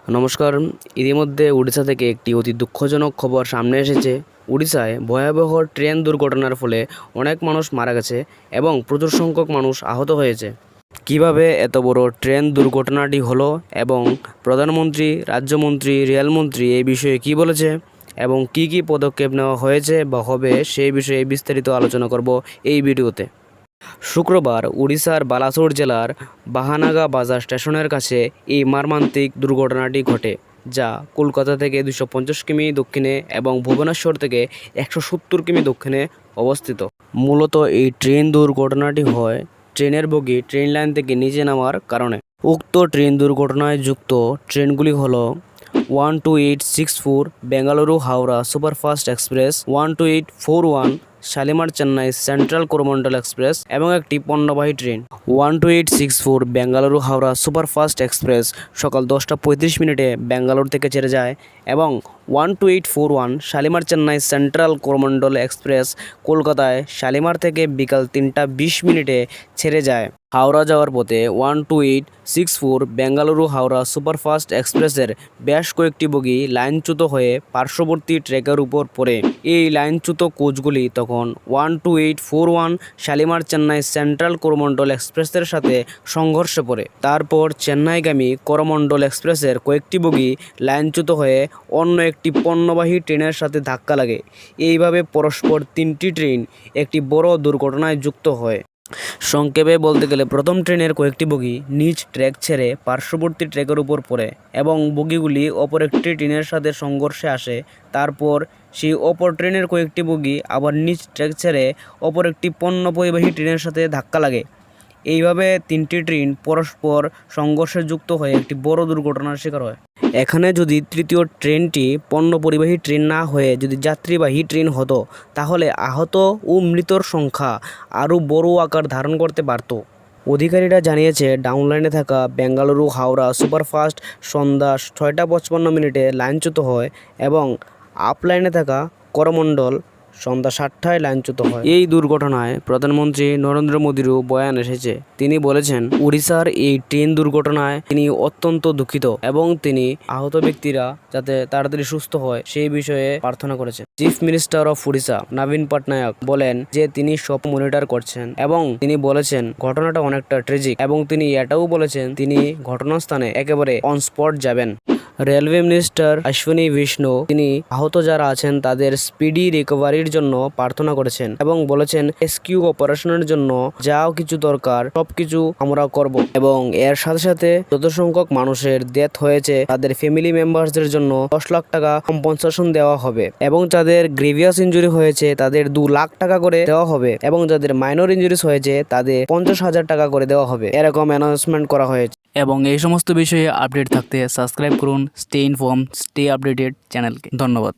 নমস্কার। ইতিমধ্যে উড়িষ্যা থেকে একটি অতি দুঃখজনক খবর সামনে এসেছে। উড়িষ্যায় ভয়াবহ ট্রেন দুর্ঘটনার ফলে অনেক মানুষ মারা গেছে এবং প্রচুর সংখ্যক মানুষ আহত হয়েছে। কিভাবে এত বড় ট্রেন দুর্ঘটনাটি হলো এবং প্রধানমন্ত্রী, রাজ্যমন্ত্রী, রেলমন্ত্রী এই বিষয়ে কি বলেছে এবং কি কি পদক্ষেপ নেওয়া হয়েছে বা হবে সেই বিষয়ে বিস্তারিত আলোচনা করব এই ভিডিওতে। শুক্রবার উড়িষ্যার বালাসোর জেলার বাহানাগা বাজার স্টেশনের কাছে এই মর্মান্তিক দুর্ঘটনাটি ঘটে, যা কলকাতা থেকে 250 কিমি দক্ষিণে এবং ভুবনেশ্বর থেকে 170 কিমি দক্ষিণে অবস্থিত। মূলত এই ট্রেন দুর্ঘটনাটি হয় ট্রেনের বগি ট্রেন লাইন থেকে নিচে নামার কারণে। উক্ত ট্রেন দুর্ঘটনায় যুক্ত ট্রেনগুলি হলো 12864 Bengaluru Howrah superfast express, 12841 Shalimar Chennai central Coromandel express এবং একটি পণ্যবাহী train 12864 Bengaluru Howrah superfast express সকাল 10:35 বেঙ্গালুরু থেকে ছেড়ে যায় এবং 12841 শালিমার চেন্নাই সেন্ট্রাল করমন্ডল এক্সপ্রেস কলকাতায় শালিমার থেকে বিকাল 3:20 ছেড়ে যায়। হাওড়া যাওয়ার পথে 12864 বেঙ্গালুরু হাওড়া সুপারফাস্ট এক্সপ্রেসের বেশ কয়েকটি বগি লাইনচ্যুত হয়ে পার্শ্ববর্তী ট্র্যাকের উপর পড়ে। এই লাইনচ্যুত কোচগুলি তখন 12841 শালিমার চেন্নাই সেন্ট্রাল করমন্ডল এক্সপ্রেসের সাথে সংঘর্ষে পড়ে। তারপর চেন্নাইগামী করমন্ডল এক্সপ্রেসের কয়েকটি বগি লাইনচ্যুত হয়ে অন্য একটি পণ্যবাহী ট্রেনের সাথে ধাক্কা লাগে। এইভাবে পরস্পর তিনটি ট্রেন একটি বড় দুর্ঘটনায় যুক্ত হয়। সংক্ষেপে বলতে গেলে প্রথম ট্রেনের কয়েকটি বগি নিজ ট্র্যাক ছেড়ে পার্শ্ববর্তী ট্র্যাকের উপর পড়ে এবং বগিগুলি অপর একটি ট্রেনের সাথে সংঘর্ষে আসে। তারপর সেই অপর ট্রেনের কয়েকটি বগি আবার নিজ ট্র্যাক ছেড়ে অপর একটি পণ্য পরিবাহী ট্রেনের সাথে ধাক্কা লাগে। এইভাবে তিনটি ট্রেন পরস্পর সংঘর্ষে যুক্ত হয়ে একটি বড় দুর্ঘটনার শিকার হয়। এখানে যদি তৃতীয় ট্রেনটি পণ্য পরিবাহী ট্রেন না হয়ে যদি যাত্রীবাহী ট্রেন হতো, তাহলে আহত ও মৃতর সংখ্যা আরও বড় আকার ধারণ করতে পারত। অধিকারীরা জানিয়েছে, ডাউন লাইনে থাকা বেঙ্গালুরু হাওড়া সুপারফাস্ট সন্ধ্যা 6:55 লাইনচ্যুত হয় এবং আপ লাইনে থাকা করমণ্ডল সন্ধ্যা 7টায় লাইনচ্যুত হয়। এই দুর্ঘটনায় প্রধানমন্ত্রী নরেন্দ্র মোদীরও বয়ান এসেছে। তিনি বলেছেন, উড়িষ্যার এই ট্রেন দুর্ঘটনায় তিনি অত্যন্ত দুঃখিত এবং তিনি আহত ব্যক্তিরা যাতে তাড়াতাড়ি সুস্থ হয় সেই বিষয়ে প্রার্থনা করেছেন। চিফ মিনিস্টার অফ উড়িষ্যা নবীন পটনায়ক বলেন যে তিনি সব মনিটর করছেন এবং তিনি বলেছেন ঘটনাটা অনেকটা ট্র্যাজিক এবং তিনি এটাও বলেছেন তিনি ঘটনাস্থানে একেবারে অন স্পট যাবেন। রেলওয়ে মিনিস্টার অশ্বিনী বিষ্ণু তিনি আহত যারা আছেন তাদের স্পিডি রিকভারির জন্য প্রার্থনা করেছেন এবং বলেছেন রেস্কিউ অপারেশনের জন্য যা কিছু দরকার সবকিছু আমরা করব এবং এর সাথে সাথে যত সংখ্যক মানুষের ডেথ হয়েছে তাদের ফ্যামিলি মেম্বারসদের জন্য 10 লাখ টাকা কম্পেনসেশন দেওয়া হবে এবং যাদের গ্রেভিয়াস ইনজুরি হয়েছে তাদের 2 লাখ টাকা করে দেওয়া হবে এবং যাদের মাইনর ইনজুরিস হয়েছে তাদের 50,000 টাকা করে দেওয়া হবে, এরকম অ্যানাউন্সমেন্ট করা হয়েছে। এবং এই সমস্ত বিষয়ে আপডেট থাকতে সাবস্ক্রাইব করুন স্টে ইনফর্ম, স্টে আপডেটেড চ্যানেলকে। ধন্যবাদ।